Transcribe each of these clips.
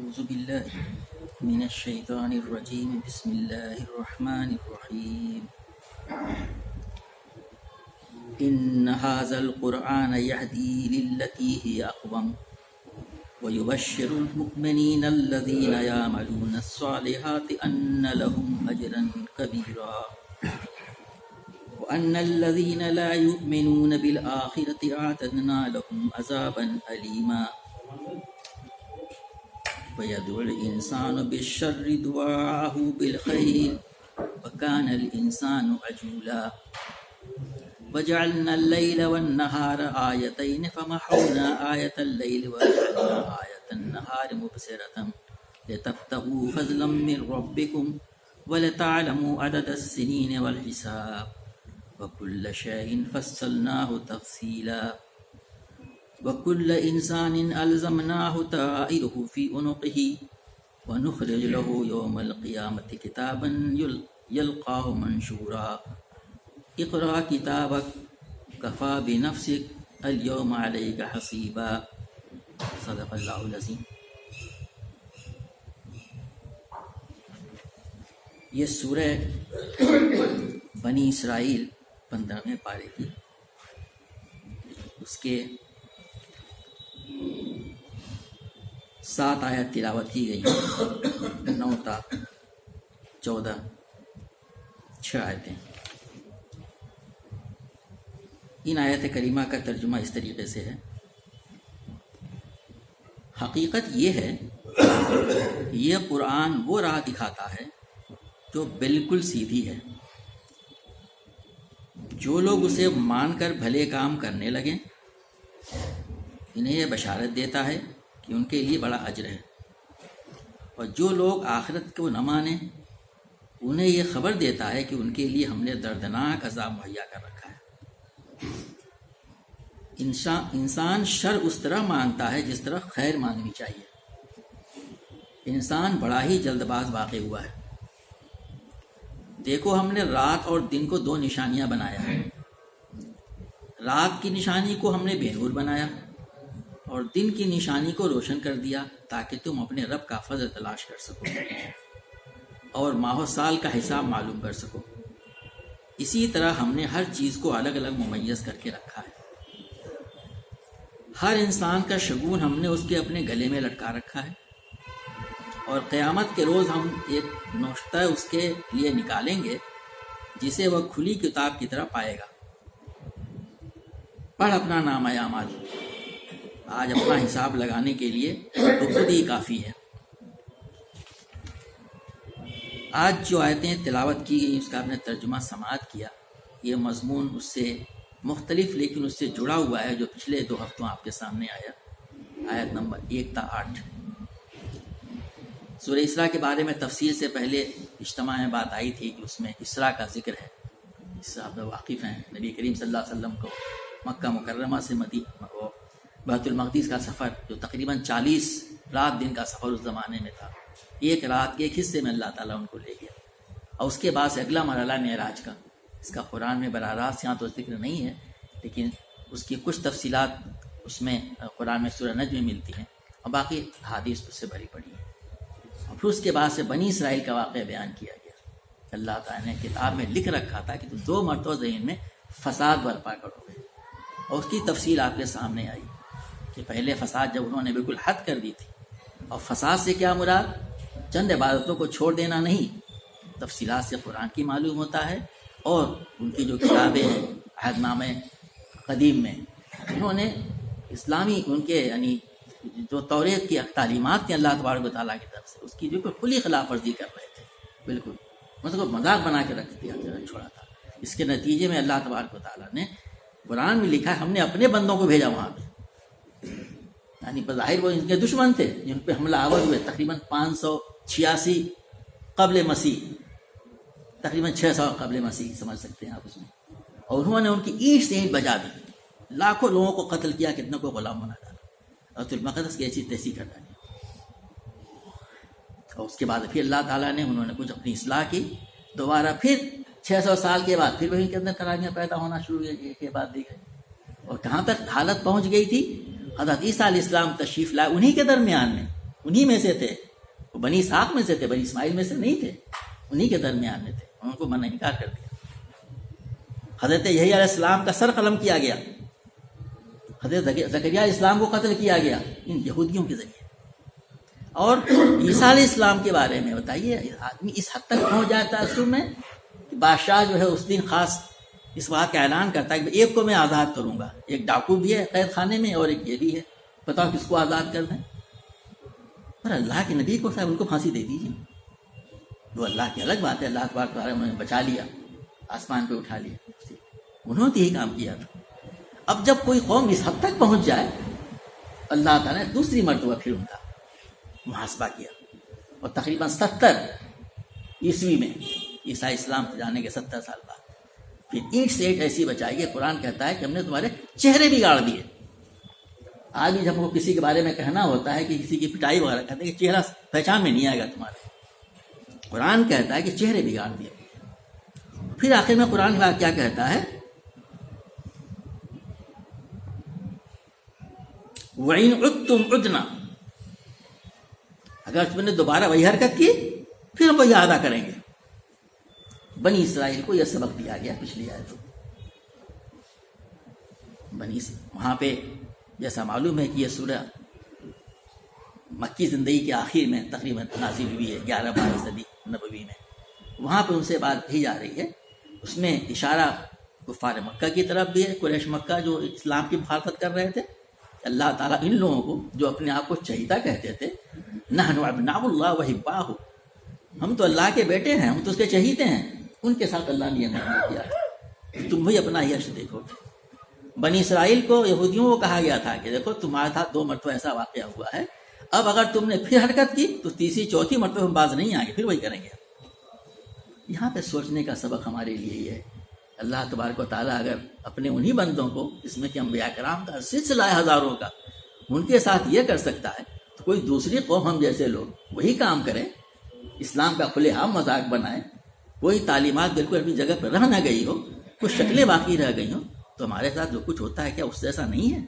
أعوذ بالله من الشيطان الرجيم بسم الله الرحمن الرحيم إن هذا القرآن يهدي للتي هي أقوم ويبشر المؤمنين الذين يعملون الصالحات أن لهم أجرا كبيرا وأن الذين لا يؤمنون بالآخرة أعتدنا لهم عذابا أليما ويدعو الإنسان بالشر دعاءه بالخير وكان الإنسان عجولا وجعلنا الليل والنهار آيتين فمحونا آية الليل وجعلنا آية النهار مبصرة لتبتغوا فضلا من ربكم ولتعلموا عدد السنين والحساب وكل شيء فصلناه تفصيلا وكل إنسان ألزمناه طائره في عنقه ونخرج له يوم القيامة كتابا يلقاه منشورا اقرأ كتابك كفى بنفسك اليوم عليك حسيبا صدق اللہ العظیم۔ یہ سورہ بنی اسرائیل 15ویں پارے کی اس کے 7 آیت تلاوت کی گئی، 9 تا 14 6 آیتیں۔ ان آیت کریمہ کا ترجمہ اس طریقے سے ہے، حقیقت یہ ہے یہ قرآن وہ راہ دکھاتا ہے جو بالکل سیدھی ہے۔ جو لوگ اسے مان کر بھلے کام کرنے لگیں انہیں یہ بشارت دیتا ہے کہ ان کے لیے بڑا اجر ہے، اور جو لوگ آخرت کو نہ مانیں انہیں یہ خبر دیتا ہے کہ ان کے لیے ہم نے دردناک عذاب مہیا کر رکھا ہے۔ انسان شر اس طرح مانتا ہے جس طرح خیر ماننی چاہیے۔ انسان بڑا ہی جلد باز واقع ہوا ہے۔ دیکھو ہم نے رات اور دن کو 2 نشانیاں بنایا ہے۔ رات کی نشانی کو ہم نے بے نور بنایا اور دن کی نشانی کو روشن کر دیا تاکہ تم اپنے رب کا فضل تلاش کر سکو اور ماہ و سال کا حساب معلوم کر سکو۔ اسی طرح ہم نے ہر چیز کو الگ الگ ممیز کر کے رکھا ہے۔ ہر انسان کا شگون ہم نے اس کے اپنے گلے میں لٹکا رکھا ہے، اور قیامت کے روز ہم ایک نوشتہ اس کے لیے نکالیں گے جسے وہ کھلی کتاب کی طرح پائے گا۔ پڑھ اپنا نامہ اعمال، آج اپنا حساب لگانے کے لیے تو خود ہی کافی ہے۔ آج جو آیتیں تلاوت کی گئی اس کا آپ نے ترجمہ سماعت کیا، یہ مضمون اس سے مختلف لیکن اس سے جڑا ہوا ہے جو پچھلے 2 ہفتوں آپ کے سامنے آیا، آیت نمبر 1 تا 8۔ سورہ اسراء کے بارے میں تفصیل سے پہلے اجتماع میں بات آئی تھی کہ اس میں اسراء کا ذکر ہے۔ اس سے آپ واقف ہیں، نبی کریم صلی اللہ علیہ وسلم کو مکہ مکرمہ سے بیت المقدس کا سفر جو تقریباً 40 رات دن کا سفر اس زمانے میں تھا، ایک رات کے ایک حصے میں اللہ تعالیٰ ان کو لے گیا، اور اس کے بعد سے اگلا مرحلہ معراج کا۔ اس کا قرآن میں براہ راست یہاں تو ذکر نہیں ہے، لیکن اس کی کچھ تفصیلات اس میں قرآن میں سورہ نجم میں ملتی ہیں، اور باقی حدیث اس سے بھری پڑی ہے۔ اور پھر اس کے بعد سے بنی اسرائیل کا واقعہ بیان کیا گیا۔ اللہ تعالیٰ نے کتاب میں لکھ رکھا تھا کہ تم 2 مرتبہ زمین میں فساد برپا کرو گے، اور اس کی تفصیل آپ کے سامنے آئی کہ پہلے فساد جب انہوں نے بالکل حد کر دی تھی، اور فساد سے کیا مراد چند عبادتوں کو چھوڑ دینا نہیں، تفصیلات سے قرآن کی معلوم ہوتا ہے، اور ان کی جو کتابیں ہیں عہد نامہ قدیم میں انہوں نے اسلامی ان کے یعنی جو توریت کی تعلیمات تھیں اللہ تبارک و تعالیٰ کی طرف سے، اس کی بالکل کھلی خلاف ورزی کر رہے تھے، بالکل مطلب مذاق بنا کے رکھ دیا چھوڑا تھا۔ اس کے نتیجے میں اللہ تبارک و تعالیٰ نے قرآن میں لکھا ہے ہم نے اپنے بندوں کو بھیجا وہاں پہ، یعنی بظاہر وہ ان کے دشمن تھے جن پہ حملہ آور ہوئے تقریباً 586 قبل مسیح، تقریباً 600 قبل مسیح سمجھ سکتے ہیں آپ اس میں، اور انہوں نے ان کی اینٹ سے اینٹ بجا دی، لاکھوں لوگوں کو قتل کیا، کتنے کو غلام بنا ڈالا، بیت المقدس کی ایسی تیسی کر ڈالی۔ اور اس کے بعد پھر اللہ تعالیٰ نے انہوں نے کچھ اپنی اصلاح کی، دوبارہ پھر 600 سال کے بعد پھر وہیں کے اندر خرابیاں پیدا ہونا شروع ہوئی ایک کے بعد دیکھیں، اور کہاں تک حالت پہنچ گئی تھی، حضرت عیسیٰ علیہ السلام تشریف لائے انہی کے درمیان میں، انہی میں سے تھے، وہ بنی اسحاق میں سے تھے، بنی اسماعیل میں سے نہیں تھے، انہی کے درمیان میں تھے، ان کو منع انکار کر دیا۔ حضرت یحییٰ علیہ السلام کا سر قلم کیا گیا، حضرت زکریا علیہ السلام کو قتل کیا گیا ان یہودیوں کے ذریعے۔ اور عیسیٰ علیہ السلام کے بارے میں بتائیے، آدمی اس حد تک پہنچ جائے تعصب میں کہ بادشاہ جو ہے اس دن خاص اس بات کا اعلان کرتا ہے کہ ایک کو میں آزاد کروں گا، ایک ڈاکو بھی ہے قید خانے میں اور ایک یہ بھی ہے، بتاؤ کس کو آزاد کر دیں؟ پر اللہ کے نبی کو صاحب ان کو پھانسی دے دیجیے، وہ اللہ کی الگ بات ہے، اللہ تبارک و تعالیٰ انہوں نے بچا لیا، آسمان پہ اٹھا لیا، انہوں نے یہی کام کیا تھا۔ اب جب کوئی قوم اس حد تک پہنچ جائے، اللہ تعالیٰ نے دوسری مرتبہ پھر ان کا محاسبہ کیا، اور تقریباً 70 عیسوی میں عیسیٰ اسلام جانے کے 70 سال بعد پھر اینٹ سے اینٹ ایسی بچائی کہ قرآن کہتا ہے کہ ہم نے تمہارے چہرے بگاڑ دیے۔ آج بھی جب ہم کو کسی کے بارے میں کہنا ہوتا ہے کہ کسی کی پٹائی وغیرہ کہتے ہیں کہ چہرہ پہچان میں نہیں آئے گا تمہارے، قرآن کہتا ہے کہ چہرے بگاڑ دیے۔ پھر آخر میں قرآن کیا کہتا ہے؟ وَإِنْ عُدْتُمْ عُدْنَا، اگر تم نے دوبارہ وہی حرکت کی پھر وہ یہ ادا کریں گے۔ بنی اسرائیل کو یہ سبق دیا گیا پچھلی آیتوں وہاں پہ جیسا معلوم ہے کہ یہ سورہ مکی زندگی کے آخر میں تقریباً نازل ہوئی ہے 11-12 صدی نبوی میں، وہاں پہ ان سے بات کہی جا رہی ہے، اس میں اشارہ کفار مکہ کی طرف بھی ہے، قریش مکہ جو اسلام کی مخالفت کر رہے تھے۔ اللہ تعالیٰ ان لوگوں کو جو اپنے آپ کو چہیتا کہتے تھے، نحن ابناء اللہ وحباہ، ہم تو اللہ کے بیٹے ہیں، ہم تو اس کے چہیتے ہیں، ان کے ساتھ اللہ نے یہ معاملہ کیا، تم بھی اپنا یش دیکھو۔ بنی اسرائیل کو یہودیوں کو کہا گیا تھا کہ دیکھو تمہارے ساتھ 2 مرتبہ ایسا واقعہ ہوا ہے، اب اگر تم نے پھر حرکت کی تو تیسری چوتھی مرتبہ ہم باز نہیں آئیں گے، پھر وہی کریں گے۔ یہاں پہ سوچنے کا سبق ہمارے لیے یہ ہے، اللہ تبارک و تعالیٰ اگر اپنے انہی بندوں کو، اس میں کہ انبیاء کرام کا سلسلہ ہزاروں کا، ان کے ساتھ یہ کر سکتا ہے تو کوئی دوسری قوم ہم جیسے لوگ وہی کام کریں، اسلام کا کھلے عام مذاق بنائیں، کوئی تعلیمات بالکل اپنی جگہ پر رہ نہ گئی ہو، کچھ شکلیں باقی رہ گئی ہوں، تو ہمارے ساتھ جو کچھ ہوتا ہے کیا اس سے ایسا نہیں ہے؟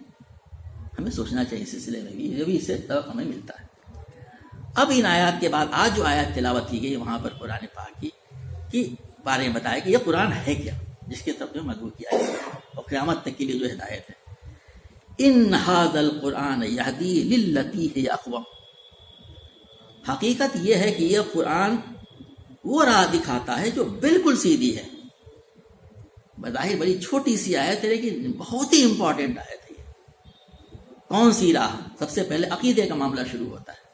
ہمیں سوچنا چاہیے اس سلسلے میں بھی، یہ بھی اس سے سبق ہمیں ملتا ہے۔ اب ان آیات کے بعد آج جو آیات تلاوت کی گئی وہاں پر قرآن پاک کی بارے میں بتایا کہ یہ قرآن ہے کیا، جس کے طرف مدعو کیا گیا اور قیامت تک کے لیے جو ہدایت ہے۔ ان ھذا القرآن یہدی للتی ہی اقوم، حقیقت یہ ہے کہ یہ قرآن وہ راہ دکھاتا ہے جو بالکل سیدھی ہے۔ بظاہر بڑی چھوٹی سی آیت ہے لیکن بہت ہی امپورٹنٹ آیت ہے۔ کون سی راہ؟ سب سے پہلے عقیدے کا معاملہ شروع ہوتا ہے۔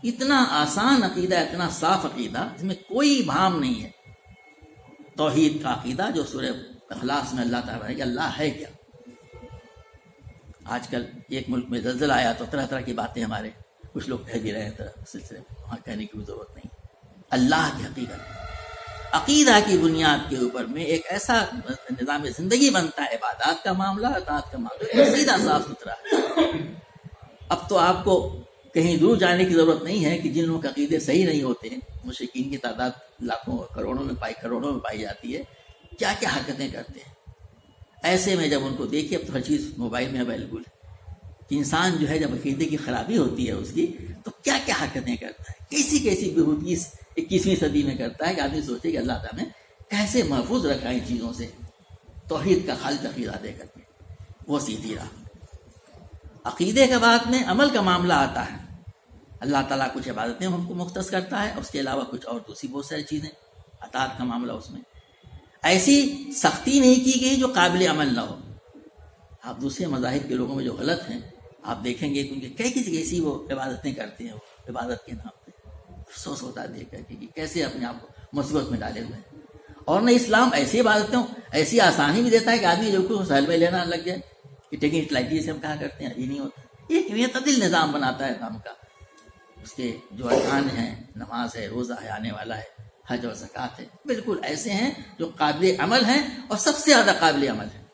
اتنا آسان عقیدہ، اتنا صاف عقیدہ، اس میں کوئی بھام نہیں ہے۔ توحید کا عقیدہ جو سورہ اخلاص میں اللہ تعالیٰ کہ اللہ ہے کیا۔ آج کل ایک ملک میں زلزلہ آیا تو طرح طرح کی باتیں ہمارے کچھ لوگ کہہ بھی رہے ہیں، سلسلے میں وہاں کہنے کی ضرورت نہیں۔ اللہ کی حقیقت، عقیدہ کی بنیاد کے اوپر میں ایک ایسا نظام زندگی بنتا ہے، عبادات کا معاملہ، اطاعت کا معاملہ سیدھا صاف ستھرا ہے۔ اب تو آپ کو کہیں دور جانے کی ضرورت نہیں ہے کہ جن لوگوں کے عقیدے صحیح نہیں ہوتے ہیں، مشرکین کی تعداد لاکھوں کروڑوں میں پائی جاتی ہے، کیا کیا حرکتیں کرتے ہیں۔ ایسے میں جب ان کو دیکھیے، اب تو ہر چیز موبائل میں اویلیبل ہے کہ انسان جو ہے جب عقیدے کی خرابی ہوتی ہے اس کی تو کیا کیا حرکتیں کرتا ہے، کیسی کیسی بےہودگی 21ویں صدی میں کرتا ہے کہ آدمی سوچے کہ اللہ تعالیٰ نے کیسے محفوظ رکھا ان چیزوں سے، توحید کا خالص عقیدہ دے کر کے، وہ سیدھی راہ۔ عقیدے کے بعد میں عمل کا معاملہ آتا ہے۔ اللہ تعالیٰ کچھ عبادتیں ہم کو مختص کرتا ہے، اس کے علاوہ کچھ اور دوسری بہت ساری چیزیں، اطاعت کا معاملہ اس میں ایسی سختی نہیں کی گئی جو قابل عمل نہ ہو۔ آپ دوسرے مذاہب کے لوگوں میں جو غلط ہیں آپ دیکھیں گے کہ ان کے کیسی وہ عبادتیں کرتے ہیں، وہ عبادت کے نام پہ افسوس ہوتا ہے دیکھ کر کے کہ کیسے اپنے آپ کو مصیبت میں ڈالے ہوئے ہیں۔ اور نہ اسلام ایسی عبادتیں ایسی آسانی بھی دیتا ہے کہ آدمی جو کچھ سہل میں لینا لگ جائے کہ ٹیکنگ اٹ لائٹ سے ہم کہا کرتے ہیں، یہ نہیں ہوتا۔ ایک معتدل نظام بناتا ہے کام کا، اس کے جو ارکان ہیں، نماز ہے، روزہ ہے، آنے والا ہے، حج و زکوٰۃ ہے، بالکل ایسے ہیں جو قابل عمل ہیں اور سب سے زیادہ قابل عمل ہیں۔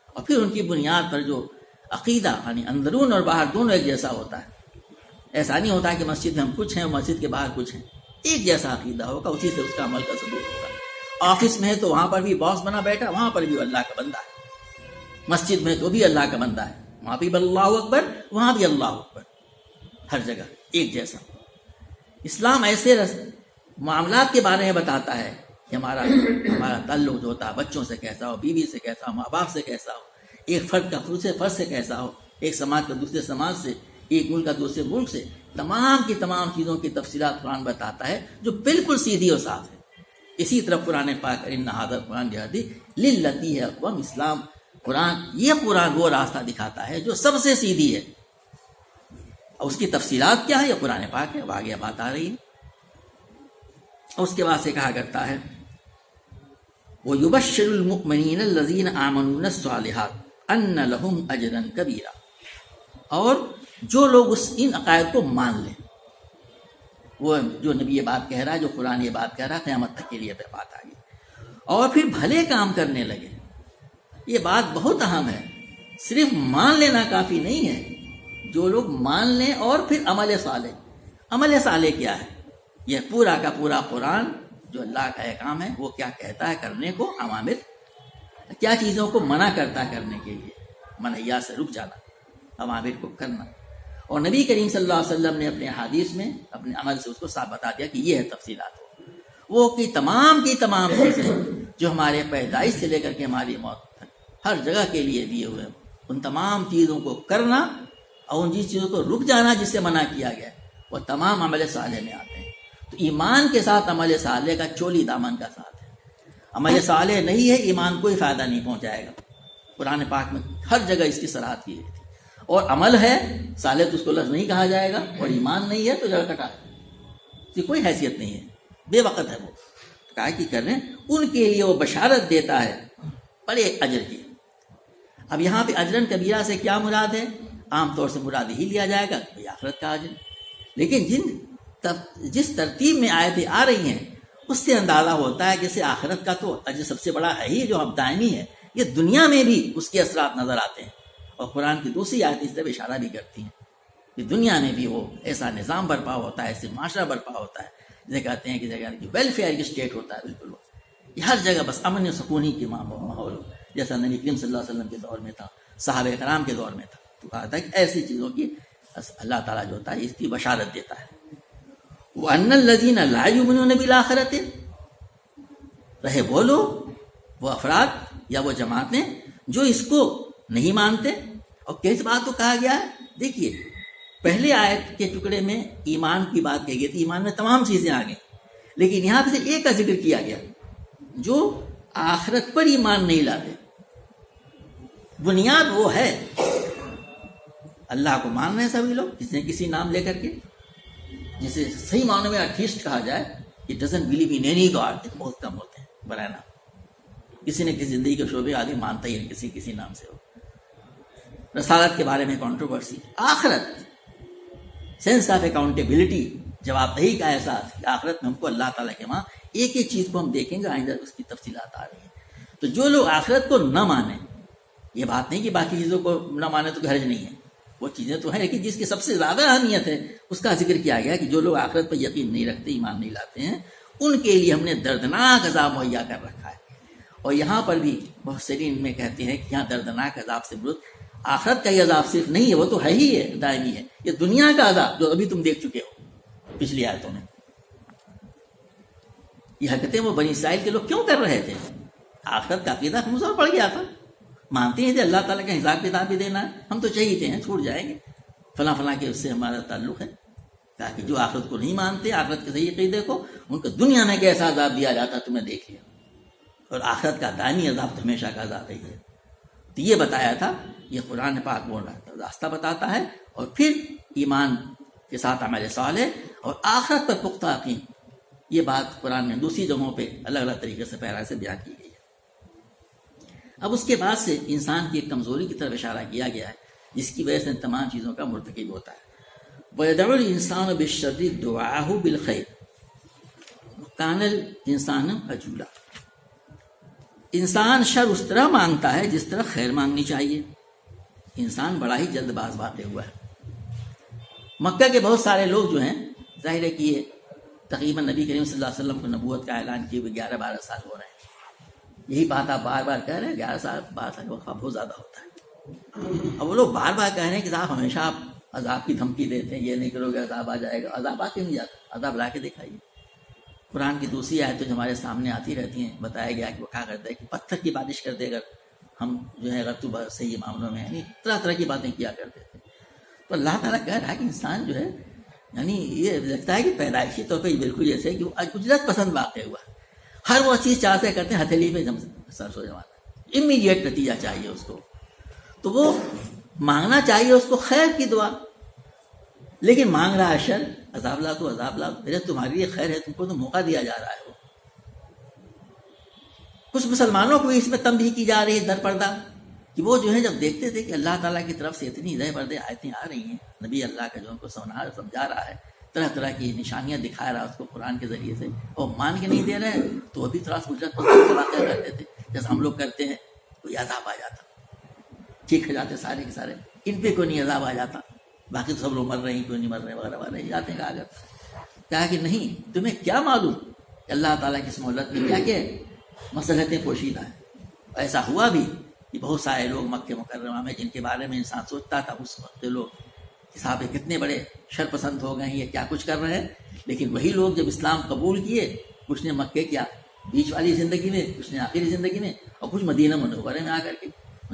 اور پھر ان کی بنیاد پر جو عقیدہ یعنی اندرون اور باہر دونوں ایک جیسا ہوتا ہے۔ ایسا نہیں ہوتا ہے کہ مسجد میں ہم کچھ ہیں اور مسجد کے باہر کچھ ہیں، ایک جیسا عقیدہ ہوگا، اسی سے اس کا عمل کا ثبوت ہوگا۔ آفس میں ہے تو وہاں پر بھی باس بنا بیٹھا، وہاں پر بھی اللہ کا بندہ ہے۔ مسجد میں تو بھی اللہ کا بندہ ہے، وہاں بھی اللہ اکبر، وہاں بھی اللہ اکبر، ہر جگہ ایک جیسا. اسلام ایسے معاملات کے بارے میں بتاتا ہے کہ ہمارا تعلق جو ہوتا ہے بچوں سے کیسا ہو، بیوی سے کیسا ہو، ماں باپ سے کیسا ہو، ایک فرد کا دوسرے فرد سے کیسا ہو، ایک سماج کا دوسرے سماج سے، ایک ملک کا دوسرے ملک سے. تمام کی تمام چیزوں کی تفصیلات قرآن بتاتا ہے جو بالکل سیدھی اور صاف ہے. اسی طرح قرآن پاک ان ھذا القرآن یہدی للتی ہے اقوام. اسلام قرآن وہ راستہ دکھاتا ہے جو سب سے سیدھی ہے. اور اس کی تفصیلات کیا ہے؟ یہ قرآن پاک ہے، وہ آگے بات آ رہی ہے. اور اس کے بعد سے کہا کرتا ہے وَيُبَشِّرُ الْمُؤْمِنِينَ الَّذِينَ آمَنُوا الصَّالِحَاتِ أَنَّ لَهُمْ أَجْرًا كَبِيرًا. اور جو لوگ ان عقائد کو مان لیں، وہ جو نبی یہ بات کہہ رہا ہے، جو قرآن یہ بات کہہ رہا ہے، قیامت تک کے لیے بات آ گئی. اور پھر بھلے کام کرنے لگے. یہ بات بہت اہم ہے. صرف مان لینا کافی نہیں ہے. جو لوگ مان لیں اور پھر عمل صالح. عمل صالح کیا ہے؟ یہ پورا کا پورا قرآن جو اللہ کا احکام ہے وہ کیا کہتا ہے کرنے کو، اوامر کیا چیزوں کو منع کرتا ہے کرنے کے لیے، منہیات سے رک جانا، اوامر کو کرنا. اور نبی کریم صلی اللہ علیہ وسلم نے اپنے حدیث میں اپنے عمل سے اس کو صاف بتا دیا کہ یہ ہے تفصیلات. وہ کی تمام چیزیں جو ہمارے پیدائش سے لے کر کے ہماری موت تک ہر جگہ کے لیے دیے ہوئے ہیں، ان تمام چیزوں کو کرنا اور ان چیزوں کو رک جانا جس سے منع کیا گیا، وہ تمام عمل صالح میں آتے ہیں. تو ایمان کے ساتھ عمل صالح کا چولی دامن کا ساتھ ہے. عمل صالح نہیں ہے، ایمان کوئی فائدہ نہیں پہنچائے گا. قرآن پاک میں ہر جگہ اس کی صراحت کی گئی تھی. اور عمل ہے صالح تو اس کو لفظ نہیں کہا جائے گا، اور ایمان نہیں ہے تو جڑ کٹا ہے، اس کی کوئی حیثیت نہیں ہے، بے وقت ہے. وہ کہا کہ کر رہے ہیں ان کے لیے وہ بشارت دیتا ہے بڑے اجر کی. اب یہاں پہ اجرن کبیرہ سے کیا مراد ہے؟ عام طور سے مراد ہی لیا جائے گا کہ آخرت کا اجر. لیکن جس ترتیب میں آیتیں آ رہی ہیں اس سے اندازہ ہوتا ہے جیسے آخرت کا تو اجر سب سے بڑا ہے ہی جو اب دائمی ہے، یہ دنیا میں بھی اس کے اثرات نظر آتے ہیں. اور قرآن کی دوسری آیت اس طرح اشارہ بھی کرتی ہیں کہ دنیا میں بھی وہ ایسا نظام برپا ہوتا ہے، ایسے معاشرہ برپا ہوتا ہے جسے کہتے ہیں کہ جگہ کی ویلفیئر کی اسٹیٹ ہوتا ہے. بالکل یہ ہر جگہ بس امن و سکونی کی ماحول جیسا نبی کریم صلی اللہ علیہ وسلم کے دور میں تھا، صحابہ کرام کے دور میں تھا. تو کہا تھا کہ ایسی چیزوں کی اللہ تعالیٰ جو ہوتا ہے اس کی بشارت دیتا ہے. وَأَنَّ الَّذِينَ لَا يُؤْمِنُونَ بِالْآخِرَةِ، رہے وہ لوگ، وہ افراد یا وہ جماعتیں جو اس کو نہیں مانتے. اور کس بات کو کہا گیا ہے؟ دیکھیے پہلے آیت کے ٹکڑے میں ایمان کی بات کہی گئی تھی، ایمان میں تمام چیزیں آ گئیں، لیکن یہاں پہ سے ایک کا ذکر کیا گیا جو آخرت پر ایمان نہیں لاتے. بنیاد وہ ہے اللہ کو مان رہے ہیں سبھی لوگ کسی نہ کسی نام لے کر کے، جسے صحیح معنوں میں ایتھیسٹ کہا جائے. It doesn't believe in any God. بہت کم ہوتے ہیں برائے نام. کسی نے کسی زندگی کے شعبے آدمی مانتا ہی نہیں کسی نام سے ہو. رسالت کے بارے میں کنٹروورسی. آخرت سینس آف اکاؤنٹیبلٹی، جواب دہی کا احساس کہ آخرت میں ہم کو اللہ تعالیٰ کے وہاں ایک ایک چیز کو ہم دیکھیں گے، آئندہ اس کی تفصیلات آ رہی ہیں. تو جو لوگ آخرت کو نہ مانیں، یہ بات نہیں کہ باقی چیزوں کو نہ مانے تو حرج نہیں ہے، وہ چیزیں تو ہیں، لیکن جس کی سب سے زیادہ اہمیت ہے اس کا ذکر کیا گیا کہ جو لوگ آخرت پر یقین نہیں رکھتے، ایمان نہیں لاتے ہیں، ان کے لیے ہم نے دردناک عذاب مہیا کر رکھا ہے. اور یہاں پر بھی محسرین میں کہتے ہیں کہ یہاں دردناک عذاب سے مراد آخرت کا یہ عذاب صرف نہیں ہے، وہ تو ہے ہی ہے، دائمی ہے. یہ دنیا کا عذاب جو ابھی تم دیکھ چکے ہو پچھلی آیتوں میں. یہ حرکتیں وہ بنی اسرائیل کے لوگ کیوں کر رہے تھے؟ آخرت کا عقیدہ کمزور پڑ گیا تھا. مانتے ہیں کہ اللہ تعالیٰ کا حساب کتاب بھی دینا ہے، ہم تو چاہیے ہیں چھوٹ جائیں گے، فلاں فلاں کے اس سے ہمارا تعلق ہے. تاکہ جو آخرت کو نہیں مانتے، آخرت کے صحیح عقیدے کو، ان کو دنیا میں کیسا عذاب دیا جاتا تم نے دیکھ لیا. اور آخرت کا دائمی عذاب تو ہمیشہ کا عذاب ہی ہے. تو یہ بتایا تھا، یہ قرآن پاک بول رہا تھا، راستہ بتاتا ہے. اور پھر ایمان کے ساتھ عمل صالح اور آخرت پر پختہ یقین، یہ بات قرآن میں دوسری جگہوں پہ الگ الگ طریقے سے پیرا سے بیان کی گئی ہے. اب اس کے بعد سے انسان کی ایک کمزوری کی طرف اشارہ کیا گیا ہے جس کی وجہ سے تمام چیزوں کا مرتکب ہوتا ہے. وَيَدْعُ الْإِنسَانُ بِالشَّرِّ دُعَاءَهُ بِالْخَيْرِ وَكَانَ الْإِنسَانُ عَجُولًا. انسان شر اس طرح مانگتا ہے جس طرح خیر مانگنی چاہیے. انسان بڑا ہی جلد باز واقع ہوا ہے. مکہ کے بہت سارے لوگ جو ہیں، ظاہر ہے کہ یہ تقریباً نبی کریم صلی اللہ علیہ وسلم کو نبوت کا اعلان کیے ہوئے 11-12 سال ہو رہے ہیں. یہی بات آپ بار بار کہہ رہے ہیں، 11 سال 12 سال کا وقفہ بہت زیادہ ہوتا ہے. اب وہ لوگ بار بار کہہ رہے ہیں کہ صاحب ہمیشہ آپ عذاب کی دھمکی دیتے ہیں، یہ نہیں کرو گے عذاب آ جائے گا. عذاب آ کے نہیں جاتا، عذاب لا کے دکھائیے. قرآن کی دوسری آیتیں جو ہمارے سامنے آتی رہتی ہیں، بتایا گیا کہ وہ کیا کرتا ہے کہ پتھر کی بارش کر دے گا. ہم جو ہے غلط صحیح معاملوں میں یعنی طرح طرح کی باتیں کیا کرتے تھے. تو اللہ تعالیٰ کہہ رہا ہے کہ انسان جو ہے یعنی یہ لگتا ہے کہ پیدائشی طور پہ بالکل جیسے کہ وہ اجلت پسند واقع ہوا، ہر وہ چیز چاہ سے کرتے ہیں ہتھیلی پہ سر سو جماتا ہے، امیڈیٹ نتیجہ چاہیے اس کو. تو وہ مانگنا چاہیے اس کو خیر کی دعا، لیکن مانگ رہا ہے شر. عذاب لا تو عذاب لا، میرے تمہارے لیے خیر ہے، تم کو تو موقع دیا جا رہا ہے. وہ کچھ مسلمانوں کو اس میں تنبیہ کی جا رہی ہے در پردہ کہ وہ جو ہے جب دیکھتے تھے کہ اللہ تعالیٰ کی طرف سے اتنی رہ پردے آیتیں آ رہی ہیں، نبی اللہ کا جو ان کو سمجھا رہا ہے، طرح طرح کی نشانیاں دکھا رہا ہے اس کو قرآن کے ذریعے سے، اور مان کے نہیں دے رہے ہیں تو وہ بھی تھوڑا سا اجرت پسند سے واقع کرتے تھے جیسے ہم لوگ کرتے ہیں. کوئی عذاب آ جاتا ٹھیک ہو جاتے سارے کے سارے، ان پہ کوئی نہیں عذاب آ جاتا، باقی تو سب لوگ مر رہے ہیں، کوئی نہیں مر رہے وغیرہ وغیرہ جاتے ہیں. کہا کہ نہیں، تمہیں کیا معلوم کہ اللہ تعالیٰ کی اس مہلت میں کیا کیا مصلحتیں پوشیدہ ہیں. ایسا ہوا بھی کہ بہت سارے لوگ مکہ مکرمہ میں جن کے بارے میں انسان سوچتا تھا اس وقت لوگ صاحب کتنے بڑے شر پسند ہو گئے ہیں، یہ کیا کچھ کر رہے ہیں. لیکن وہی لوگ جب اسلام قبول کیے، کچھ نے مکے کیا بیچ والی زندگی میں، کچھ نے آخری زندگی میں، اور کچھ مدینہ منورہ میں آ کر کے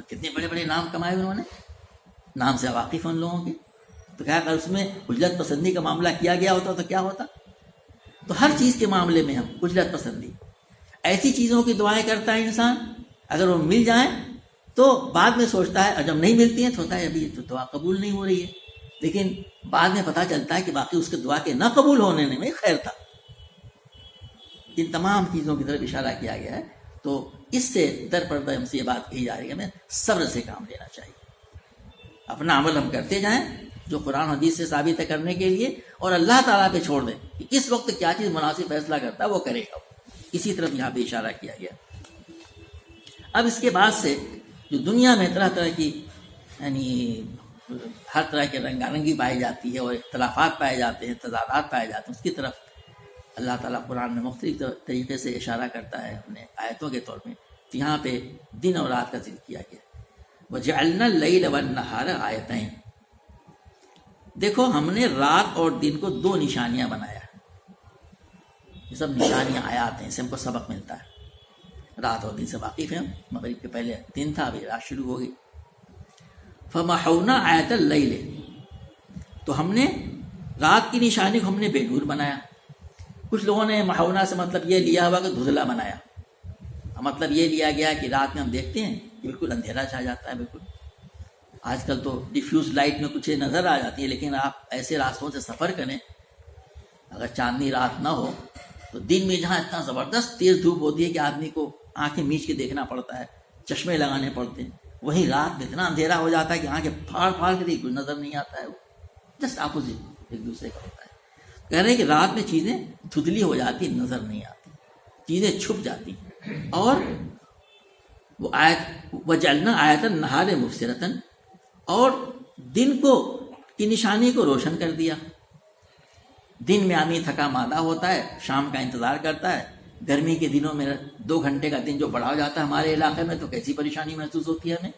کتنے بڑے بڑے نام کمائے انہوں نے، نام سے واقف ان لوگوں کے. تو کیا اگر اس میں اجلت پسندی کا معاملہ کیا گیا ہوتا تو کیا ہوتا. تو ہر چیز کے معاملے میں ہم اجلت پسندی، ایسی چیزوں کی دعائیں کرتا ہے انسان، اگر وہ مل جائیں تو بعد میں سوچتا ہے، اور جب نہیں ملتی ہیں تو ہوتا ہے ابھی تو دعا قبول نہیں ہو رہی ہے، لیکن بعد میں پتہ چلتا ہے کہ باقی اس کے دعا کے نہ قبول ہونے میں خیر تھا. ان تمام چیزوں کی طرف اشارہ کیا گیا ہے. تو اس سے در پردہ ہم سے یہ بات کہی جا رہی ہے ہمیں صبر سے کام لینا چاہیے. اپنا عمل ہم کرتے جائیں جو قرآن حدیث سے ثابت ہے کرنے کے لیے، اور اللہ تعالیٰ پہ چھوڑ دیں کہ کس وقت کیا چیز مناسب فیصلہ کرتا ہے وہ کرے گا. اسی طرف یہاں پہ اشارہ کیا گیا. اب اس کے بعد سے جو دنیا میں طرح طرح کی یعنی ہر طرح کے رنگارنگی پائی جاتی ہے اور اختلافات پائے جاتے ہیں، تضادات پائے جاتے ہیں، اس کی طرف اللہ تعالیٰ قرآن میں مختلف طریقے سے اشارہ کرتا ہے اپنے آیتوں کے طور میں. تو یہاں پہ دن اور رات کا ذکر کیا گیا. وَجَعَلْنَا اللَّيْلَ وَالنَّهَارَ آیَتَيْنِ، دیکھو ہم نے رات اور دن کو دو نشانیاں بنایا. یہ سب نشانیاں آیات ہیں، اس سے ہم کو سبق ملتا ہے. رات اور دن سے واقف ہیں، مغرب کے پہلے دن تھا، ابھی رات شروع ہو گئی. فَمَحَوْنَا آیَتَ اللَّيْلِ، تو ہم نے رات کی نشانی کو ہم نے بے نور بنایا. کچھ لوگوں نے محونا سے مطلب یہ لیا ہوا کہ دھندلا بنایا، مطلب یہ لیا گیا کہ رات میں ہم دیکھتے ہیں کہ بالکل اندھیرا چھا جاتا ہے. بالکل آج کل تو ڈیفیوز لائٹ میں کچھ نظر آ جاتی ہے، لیکن آپ ایسے راستوں سے سفر کریں اگر چاندنی رات نہ ہو تو دن میں جہاں اتنا زبردست تیز دھوپ ہوتی ہے کہ آدمی کو آنکھیں میچ کے دیکھنا پڑتا ہے، چشمے لگانے پڑتے ہیں، وہیں رات میں اتنا اندھیرا ہو جاتا ہے کہ آنکھیں پھاڑ پھاڑ کے کچھ نظر نہیں آتا ہے. وہ جسٹ اپوزٹ ایک دوسرے کا ہوتا ہے. کہہ رہے ہیں کہ رات میں چیزیں دھندلی ہو جاتی، نظر نہیں آتی، چیزیں چھپ جاتی ہیں. اور وہ آیت وجعلنا آیۃ النہار مبصرۃ، اور دن کو کی نشانی کو روشن کر دیا. دن میں آدمی تھکا مادہ ہوتا ہے، شام کا انتظار کرتا ہے. گرمی کے دنوں میں 2 گھنٹے کا دن جو بڑھا ہو جاتا ہے ہمارے علاقے میں تو کیسی پریشانی محسوس ہوتی ہے ہمیں.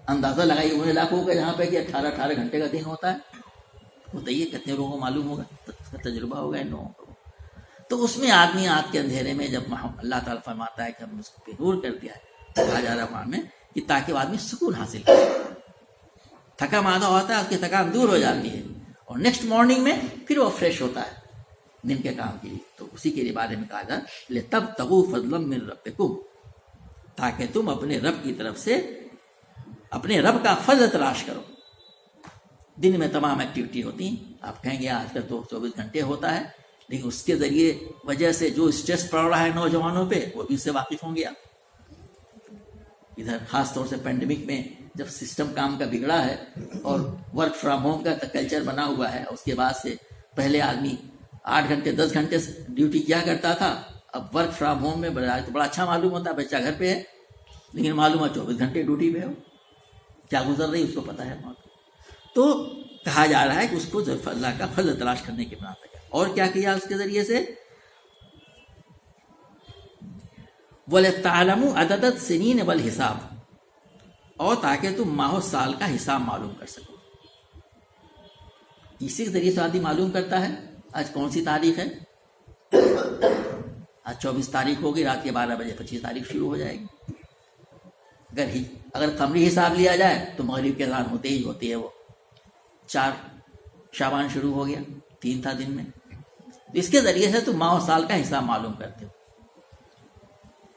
اندازہ لگائیے ان علاقوں کا جہاں پہ کہ 18 گھنٹے کا دن ہوتا ہے. بتائیے کتنے لوگوں کو معلوم ہوگا، تجربہ ہوگا ان لوگوں کو. تو اس میں آدمی آگ کے اندھیرے میں جب اللہ تعالیٰ فرماتا ہے کہ ہم اس کو بے نور کر دیا ہے، کہا جا رہا ہے قرآن میں کہ تاکہ وہ آدمی سکون حاصل کرے. تھکا مادہ ہوتا ہے، اس کی تھکان دور ہو جاتی ہے، اور نیکسٹ مارننگ میں پھر وہ فریش ہوتا ہے دن کے کام کے لیے. تو اسی کے بارے میں کہا جا لِتَبْتَغُوا فَضْلًا مِّن رَبِّكُمْ، تاکہ تم اپنے رب کی طرف سے اپنے رب کا فضل تلاش کرو. دن میں تمام ایکٹیویٹی ہوتی ہیں، آپ کہیں گے آج کل تو 24 گھنٹے ہوتا ہے، لیکن اس کے ذریعے وجہ سے جو اسٹریس پڑ رہا ہے نوجوانوں پہ وہ بھی اس سے واقف ہوں گے. ادھر خاص طور سے پینڈیمک میں جب سسٹم کام کا بگڑا ہے اور ورک فرام ہوم کا کلچر بنا ہوا ہے، اس کے بعد سے پہلے آدمی 8 گھنٹے 10 گھنٹے ڈیوٹی کیا کرتا تھا، اب ورک فرام ہوم میں تو بڑا اچھا معلوم ہوتا ہے، بچہ گھر پہ ہے لیکن معلوم ہے 24 گھنٹے ڈیوٹی پہ ہو، کیا گزر رہی ہے اس کو پتہ ہے. تو کہا جا رہا ہے کہ اس کو اللہ کا فضل تلاش کرنے کے بنا تھا. اور کیا کیا اس کے ذریعے سے وَلِتَعْلَمُوا عَدَدَ السِّنِينَ وَالْحِسَابَ، اور تاکہ تم ماہ و سال کا حساب معلوم کر سکو. اسی کے ذریعے سے آدمی معلوم کرتا ہے آج کون سی تاریخ ہے. آج 24 تاریخ ہوگی، رات کے 12 بجے 25 تاریخ شروع ہو جائے گی. اگر قمری حساب لیا جائے تو مغرب کے اذان ہوتے ہی ہوتی ہے وہ 4 شعبان شروع ہو گیا، 3 تھا دن میں. اس کے ذریعے سے تم ماہ و سال کا حساب معلوم کرتے ہو.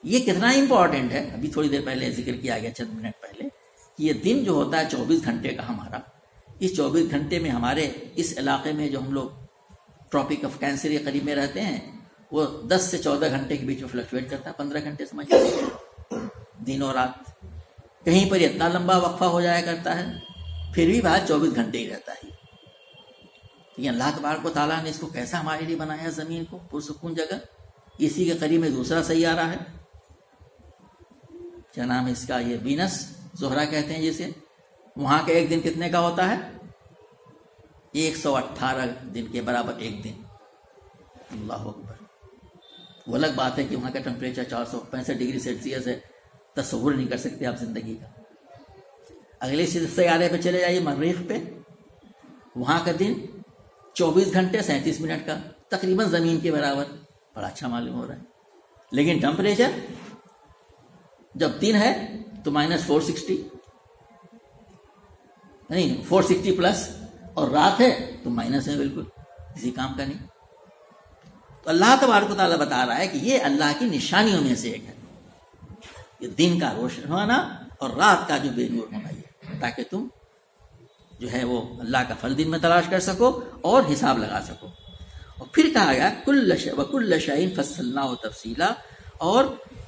یہ کتنا امپورٹنٹ ہے، ابھی تھوڑی دیر پہلے ذکر کیا گیا چند منٹ پہلے، کہ یہ دن جو ہوتا ہے 24 گھنٹے کا ہمارا، اس 24 گھنٹے میں ہمارے اس علاقے میں جو ہم لوگ ٹراپک آف کینسر کے قریب میں رہتے ہیں وہ 10 سے 14 گھنٹے کے بیچ میں فلکچویٹ کرتا ہے. 15 گھنٹے سمجھ دن اور رات. کہیں پر اتنا لمبا وقفہ ہو جایا کرتا ہے، پھر بھی بعد 24 گھنٹے ہی رہتا ہے. یہ اللہ تبارک و تعالیٰ نے اس کو کیسا ہمارے لیے بنایا، زمین کو پرسکون جگہ. اسی کے قریب میں دوسرا سیارہ ہے، کیا نام ہے اس کا، یہ وینس، زہرہ کہتے ہیں جسے. وہاں کا ایک دن کتنے کا ہوتا ہے؟ 118 دن کے برابر ایک دن. اللہ اکبر. وہ الگ بات ہے کہ وہاں کا ٹمپریچر 465 ڈگری سیلسیس ہے، تصور نہیں کر سکتے آپ زندگی کا. اگلے سیارے پہ چلے جائیے، مریخ پہ، وہاں کا دن 24 گھنٹے 37 منٹ کا، تقریباً زمین کے برابر. بڑا اچھا معلوم ہو رہا ہے. لیکن ٹمپریچر جب دن ہے تو -460 نہیں 460 پلس، اور رات ہے تو مائنس ہے، بالکل کسی کام کا نہیں. تو اللہ تبارک و تعالیٰ بتا رہا ہے کہ یہ اللہ کی نشانیوں میں سے ایک ہے، یہ دن کا روشن ہونا اور رات کا جو بے نور ہونا، یہ تاکہ تم جو ہے وہ اللہ کا فضل دن میں تلاش کر سکو اور حساب لگا سکو. اور پھر کہا گیا وَكُلَّ شَيْءٍ فَصَّلْنَاهُ تَفْصِيلًا، اور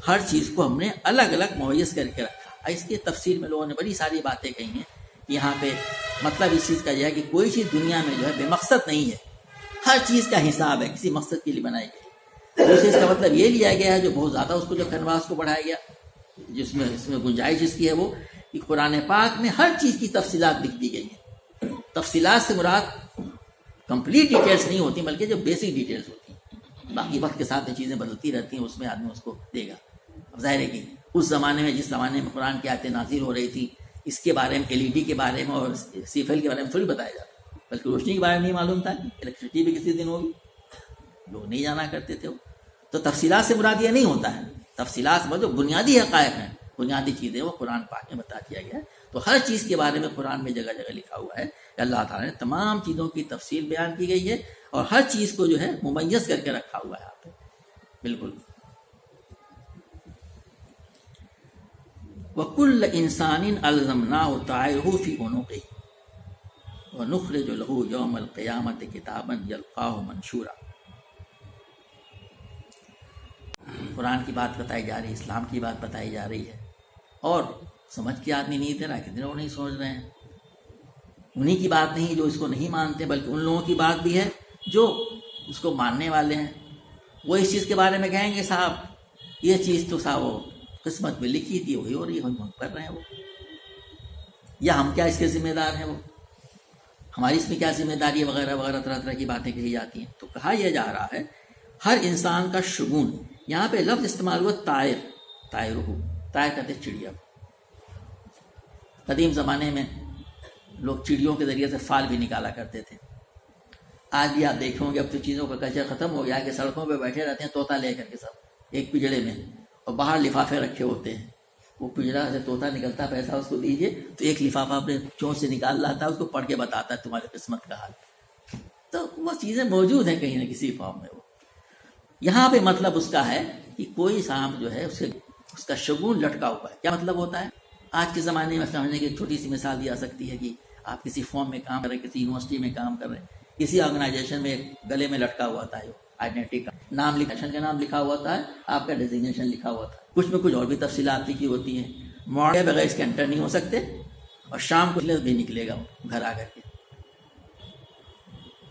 ہر چیز کو ہم نے الگ الگ ممیز کر کے رکھا. اس کی تفسیر میں لوگوں نے بڑی ساری باتیں کہی ہیں. یہاں پہ مطلب اس چیز کا یہ ہے کہ کوئی چیز دنیا میں جو ہے بے مقصد نہیں ہے، ہر چیز کا حساب ہے، کسی مقصد کے لیے بنائی گئی. اس چیز کا مطلب یہ لیا گیا ہے جو بہت زیادہ اس کو جو کنواس کو بڑھایا گیا، جس میں اس میں گنجائش جس کی ہے وہ کہ قرآن پاک میں ہر چیز کی تفصیلات لکھ دی گئی ہیں. تفصیلات سے مراد کمپلیٹ ڈیٹیلز نہیں ہوتی بلکہ جو بیسک ڈیٹیلز ہوتی ہیں. باقی وقت کے ساتھ چیزیں بدلتی رہتی ہیں، اس میں آدمی اس کو دے گا. اب ظاہر ہے کہ اس زمانے میں، جس زمانے میں قرآن کی آیتیں نازل ہو رہی تھی، اس کے بارے میں LED کے بارے میں اور CFL کے بارے میں تھوڑی بتایا جاتا، بلکہ روشنی کے بارے میں نہیں معلوم تھا کہ الیکٹریسٹی بھی کسی دن ہوگی، لوگ نہیں جانا کرتے تھے. تو تفصیلات سے مراد یہ نہیں ہوتا ہے. تفصیلات میں جو بنیادی حقائق ہیں، بنیادی چیزیں، وہ قرآن پاک میں بتا دیا گیا ہے. تو ہر چیز کے بارے میں قرآن میں جگہ جگہ لکھا ہوا ہے کہ اللہ تعالیٰ نے تمام چیزوں کی تفصیل بیان کی گئی ہے اور ہر چیز کو جو ہے ممیز کر کے رکھا ہوا ہے آپ پہ. بالکل. وَكُلَّ إِنسَانٍ أَلْزَمْنَاهُ طَائِرَهُ فِي عُنُقِهِ وَنُخْرِجُ لَهُ يَوْمَ الْقِيَامَةِ كِتَابًا يَلْقَاهُ مَنشُورًا. قرآن کی بات بتائی جا رہی ہے، اسلام کی بات بتائی جا رہی ہے، اور سمجھ کے آدمی نہیں دے رہا. کتنے لوگ نہیں سمجھ رہے ہیں. انہی کی بات نہیں جو اس کو نہیں مانتے، بلکہ ان لوگوں کی بات بھی ہے جو اس کو ماننے والے ہیں. وہ اس چیز کے بارے میں کہیں گے صاحب یہ چیز تو صاحب وہ قسمت میں لکھی تھی، وہی ہو رہی ہے، ہم کر رہے ہیں وہ، یا ہم کیا اس کے ذمہ دار ہیں، وہ ہماری اس میں کیا ذمہ داری وغیرہ وغیرہ طرح طرح کی باتیں کہی جاتی ہیں. تو کہا یہ جا رہا ہے ہر انسان کا شگون. یہاں پہ لفظ استعمال ہوا طائر، طائر کہتے چڑیا. قدیم زمانے میں لوگ چڑیوں کے ذریعے سے فال بھی نکالا کرتے تھے. آج بھی آپ دیکھیں گے اب تو چیزوں کا کلچر ختم ہو گیا کہ سڑکوں پہ بیٹھے رہتے ہیں طوطا لے کر کے سب ایک پجڑے میں، اور باہر لفافے رکھے ہوتے ہیں. وہ پجڑا سے طوطا نکلتا، پیسہ اس کو دیجیے تو ایک لفافہ اپنے چونچ سے نکال لاتا ہے، اس کو پڑھ کے بتاتا ہے تمہاری قسمت کا حال. تو وہ چیزیں موجود ہیں کہیں نہ کسی فارم میں. وہ یہاں پہ مطلب اس کا ہے کہ کوئی صاحب جو ہے اس کا شگون لٹکا ہوا ہے. کیا مطلب ہوتا ہے؟ آج کے زمانے میں سمجھنے کی ایک چھوٹی سی مثال دی جا سکتی ہے کہ آپ کسی فارم میں کام کر رہے ہیں، کسی یونیورسٹی میں کام کر رہے ہیں، کسی آرگنائزیشن میں گلے میں لٹکا ہوا تھا آئیڈینٹی کا نام، کا نام لکھا ہوا تھا، آپ کا ڈیزگنیشن لکھا ہوا تھا، کچھ میں کچھ اور بھی تفصیلات لکھی ہوتی ہیں. مارننگ بغیر اس کے انٹر نہیں ہو سکتے، اور شام کو بھی نکلے گا گھر آ کر کے.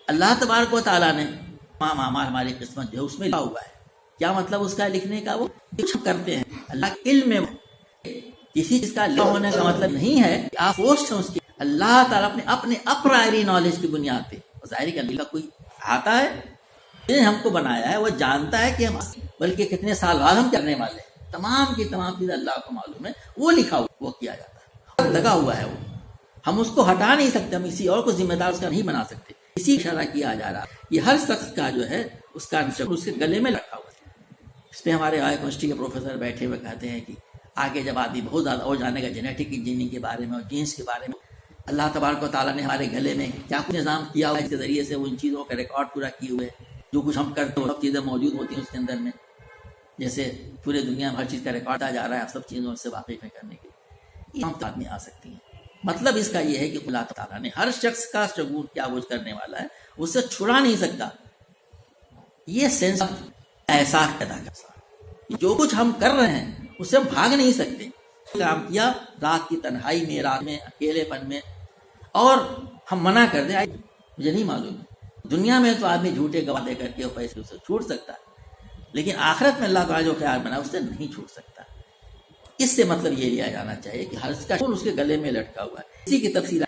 اللہ تبارک و تعالیٰ نے ہماری قسمت جو ہے اس میں لکھا ہوا ہے. کیا مطلب اس کا لکھنے کا؟ وہ کرتے ہیں اللہ کے علم میں. کسی چیز کا لکھا ہونے کا مطلب نہیں ہے کہ آپ پوسٹ ہیں اس کی. اللہ تعالیٰ اپنے اپرائری نالج کی بنیاد پہ ظاہر کہ اللہ کا کوئی آتا ہے جنہیں ہم کو بنایا ہے، وہ جانتا ہے کہ ہم بلکہ کتنے سال بعد ہم کرنے والے ہیں. تمام کی تمام چیزیں اللہ کو معلوم ہے. وہ لکھا ہوا وہ کیا جاتا ہے، لگا ہوا ہے. وہ ہم اس کو ہٹا نہیں سکتے، ہم کسی اور کو ذمہ دار اس کا نہیں بنا سکتے. اسی اشارہ کیا جا رہا ہے. یہ ہر شخص کا جو ہے اس کا اس کے گلے میں رکھا ہوا ہے. اس پہ ہمارے یونیورسٹی کے پروفیسر بیٹھے ہوئے کہتے ہیں کہ آگے جب آدمی بہت زیادہ ہو جانے کا جینیٹک انجینئرنگ کے بارے میں اور جینس کے بارے میں، اللہ تبارک و تعالیٰ نے ہمارے گلے میں کیا کچھ نظام کیا ہوا ہے، اس کے ذریعے سے وہ ان چیزوں کا ریکارڈ پورا کیے ہوئے، جو کچھ ہم کرتے ہیں وہ سب چیزیں موجود ہوتی ہیں اس کے اندر میں. جیسے پورے دنیا میں ہر چیز کا ریکارڈ آ جا رہا ہے سب چیزوں سے واقف کرنے کے لیے ہم آدمی آ سکتی ہیں. مطلب اس کا یہ ہے کہ اللہ تعالیٰ نے ہر شخص کا شعور کیا کچھ کرنے والا ہے اسے چھڑا نہیں سکتا. یہ سینس احساس پیدا کرتا ہے جو کچھ ہم کر رہے ہیں اس سے ہم بھاگ نہیں سکتے. کام کیا رات کی تنہائی میں، رات میں اکیلے پن میں، اور ہم منع کر دیں مجھے نہیں معلوم. دنیا میں تو آدمی جھوٹے گواہ دے کر کے اور پیسے اسے چھوٹ سکتا ہے، لیکن آخرت میں اللہ تعالیٰ جو خیال بنا اس سے نہیں چھوٹ سکتا. اس سے مطلب یہ لیا جانا چاہیے کہ ہر کا اس کے گلے میں لٹکا ہوا ہے. اسی کی تفصیل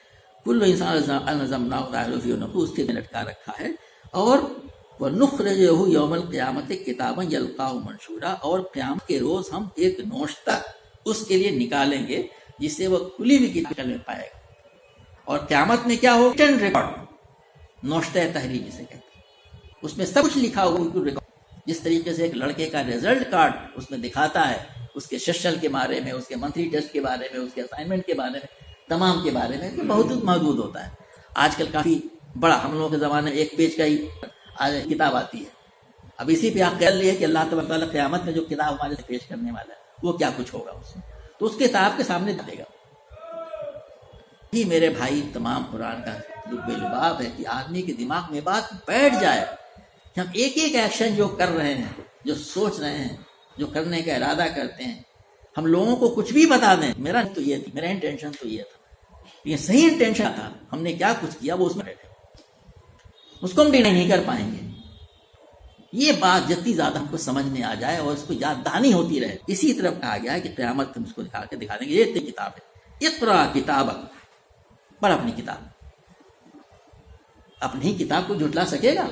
کل انسان اس کے میں لٹکا رکھا ہے. اور وَنُخْرِجُهُ يَوْمَ الْقِيَامَةِ كِتَابًا يَلْقَاهُ مَنشُورًا، اور قیامت کے روز ہم ایک نوشتہ اس کے لیے نکالیں گے جس سے وہ کھلی ہوئی کتاب میں پائے گا. اور قیامت میں کیا ہو، ریٹن ریکارڈ، نوشتہ تحریر جسے کہتے ہیں، اس میں سب کچھ لکھا ہوا ریکارڈ. جس طریقے سے ایک لڑکے کا رزلٹ کارڈ اس میں دکھاتا ہے اس کے سیشن کے بارے میں، اس کے منتھلی ٹیسٹ کے بارے میں، اس کے اسائنمنٹ کے بارے میں، تمام کے بارے میں بہت محدود ہوتا ہے. آج کل کافی بڑا، ہم لوگوں کے زمانے میں ایک پیج کا ہی کتاب آتی ہے. اب اسی پہ آپ کہہ لیے کہ اللہ تبارک تعالیٰ قیامت میں جو کتاب ہمارے سے پیش کرنے والا ہے وہ کیا کچھ ہوگا اس میں، تو اس کتاب کے سامنے دے گا. یہ میرے بھائی تمام قرآن کا لب لباب ہے کہ آدمی کے دماغ میں بات بیٹھ جائے کہ ہم ایک ایک ایکشن جو کر رہے ہیں، جو سوچ رہے ہیں، جو کرنے کا ارادہ کرتے ہیں، ہم لوگوں کو کچھ بھی بتا دیں. میرا تو یہ تھی، میرا انٹینشن تو یہ تھا، یہ صحیح انٹینشن تھا، ہم نے کیا کچھ کیا وہ اس میں بیٹھے، اس کو ہم ڈینائی نہیں کر پائیں گے. یہ بات جتنی زیادہ ہم کو سمجھ میں آ جائے اور اس کو یاد دہانی ہوتی رہے. اسی طرف کہا گیا ہے کہ قیامت ہم اس کو دکھا کے دکھا دیں گے. یہ کتاب ہے، اقرا کتابک، پڑھ اپنی کتاب. اپنی ہی کتاب کو جھٹلا سکے گا؟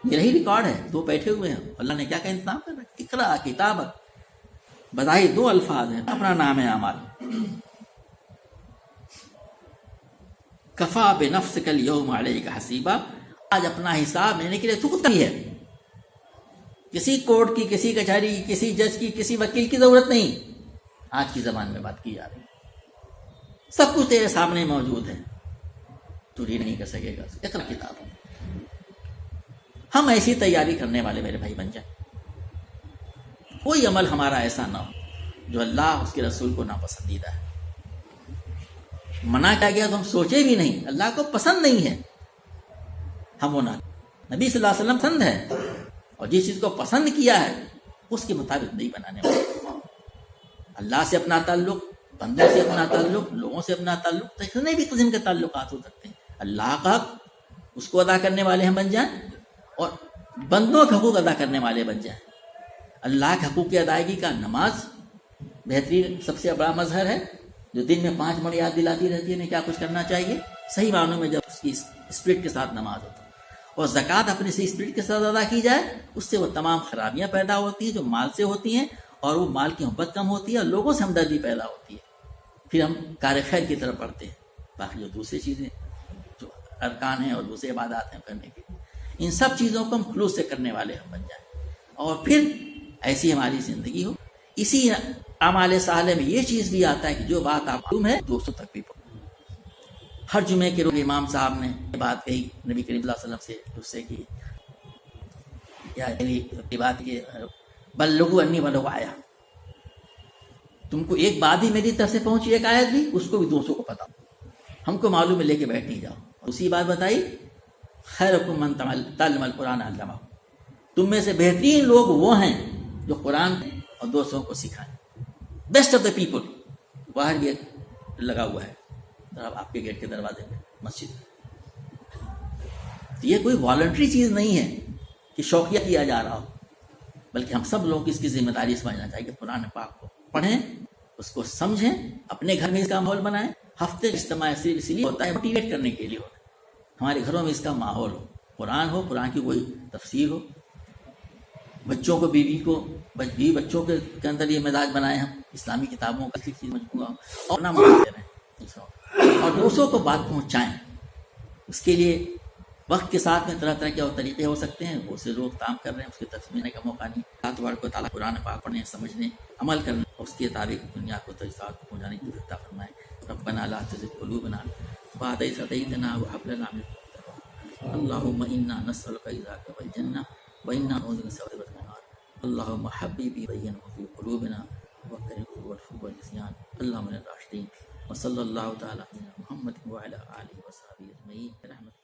میرا ہی ریکارڈ ہے، دو بیٹھے ہوئے ہیں، اللہ نے کیا کا انتظام کر رکھا. اقرا کتابک، بظاہر دو الفاظ ہیں، اپنا نام ہے اعمال. کفا بنفسک الیوم علیک حسیبا، آج اپنا حساب لینے کے لیے تو خود کافی ہے. کسی کورٹ کی، کسی کچہری کی، کسی جج کی، کسی وکیل کی ضرورت نہیں. آج کی زبان میں بات کی جا رہی ہے، سب کچھ تیرے سامنے موجود ہے، تو ریڈ نہیں کر سکے گا. اقرا کتاب. ہم ایسی تیاری کرنے والے میرے بھائی بن جائیں. کوئی عمل ہمارا ایسا نہ ہو جو اللہ اس کے رسول کو ناپسندیدہ ہے. منع کیا گیا تو ہم سوچے بھی نہیں، اللہ کو پسند نہیں ہے، ہم وہ نہ. نبی صلی اللہ علیہ وسلم پسند ہے، اور جس چیز کو پسند کیا ہے اس کے مطابق نہیں بنانے والے. اللہ سے اپنا تعلق، بندوں سے اپنا تعلق، لوگوں سے اپنا تعلق، کتنے بھی قسم کے تعلقات ہو سکتے ہیں. اللہ کا حق اس کو ادا کرنے والے ہم بن جائیں، اور بندوں کے حقوق ادا کرنے والے بن جائیں. اللہ کے حقوق کی ادائیگی کا نماز بہترین سب سے بڑا مظہر ہے، جو دن میں 5 مرتبہ یاد دلاتی رہتی ہے انہیں کیا کچھ کرنا چاہیے صحیح معنوں میں، جب اس کی اسپرٹ کے ساتھ نماز ہوتا ہے. اور زکوٰۃ اپنے سے اسپرٹ کے ساتھ ادا کی جائے، اس سے وہ تمام خرابیاں پیدا ہوتی ہیں جو مال سے ہوتی ہیں، اور وہ مال کی محبت کم ہوتی ہے اور لوگوں سے ہمدردی پیدا ہوتی ہے. پھر ہم کار خیر کی طرف بڑھتے ہیں. باقی جو دوسری چیزیں جو ارکان ہیں اور دوسرے عبادات ہیں کرنے کے، ان سب چیزوں کو ہم خلوص سے کرنے والے ہم بن جائیں، اور پھر ایسی ہماری زندگی ہو. اسی اعمال صالح میں یہ چیز بھی آتا ہے کہ جو بات آپ معلوم ہے دوستوں تک بھی پہنچے. ہر جمعے کے روز امام صاحب نے یہ بات کہی نبی کریم صلی اللہ علیہ وسلم سے، اس سے کی یہ بات کہ بلغوا انی ولو آیا، تم کو ایک بات ہی میری طرف سے پہنچی، ایک آیت بھی، اس کو بھی دوستوں کو پتا. ہم کو معلوم ہے، لے کے بیٹھ نہیں جاؤ. اسی بات بتائی، خیرکم من تعلم القرآن علمہ، تم میں سے بہترین لوگ وہ ہیں جو قرآن اور دوستوں کو سکھائیں. Best of the people. باہر بھی لگا ہوا ہے آپ کے گیٹ کے دروازے پہ مسجد. یہ کوئی والنٹری چیز نہیں ہے کہ شوقیہ کیا جا رہا ہو، بلکہ ہم سب لوگ اس کی ذمہ داری سمجھنا چاہیے کہ قرآن پاک کو پڑھیں، اس کو سمجھیں، اپنے گھر میں اس کا ماحول بنائیں. ہفتے اجتماع اس لیے ہوتا ہے موٹیویٹ کرنے کے لیے ہوتا ہے. ہمارے گھروں میں اس کا ماحول ہو، قرآن ہو، قرآن کی کوئی تفسیر ہو. بچوں کو، بیوی کو، بیوی بچوں کے اندر یہ مزاج بنائیں ہم، اسلامی کتابوں کا چیز مجموعہ اور نہ دے رہے ہیں، اور دوسروں کو بات پہنچائیں. اس کے لیے وقت کے ساتھ میں طرح طرح کے اور طریقے ہو سکتے ہیں، وہ سے لوگ کام کر رہے ہیں، اس کے تسمینے کا موقع نہیں. اللہ تبارک و تعالیٰ قرآن پاک پڑھنے، سمجھنے، عمل کرنے، اس کے مطابق دنیا کو تجزیات پہنچانے کی عطا فرمائے. ربنا لا تزغ قلوبنا بعد إذ هديتنا وهب لنا من لدنك رحمة. اللهم إنا نسألك رضاك والجنة وإنا نعوذ بك من سخطك والنار. اللهم حبب بينه في قلوبنا وكره والفسوق والعصيان. اللهم من الراشدين. وصلى الله تعالى على محمد وعلى آله وصحبه أجمعين.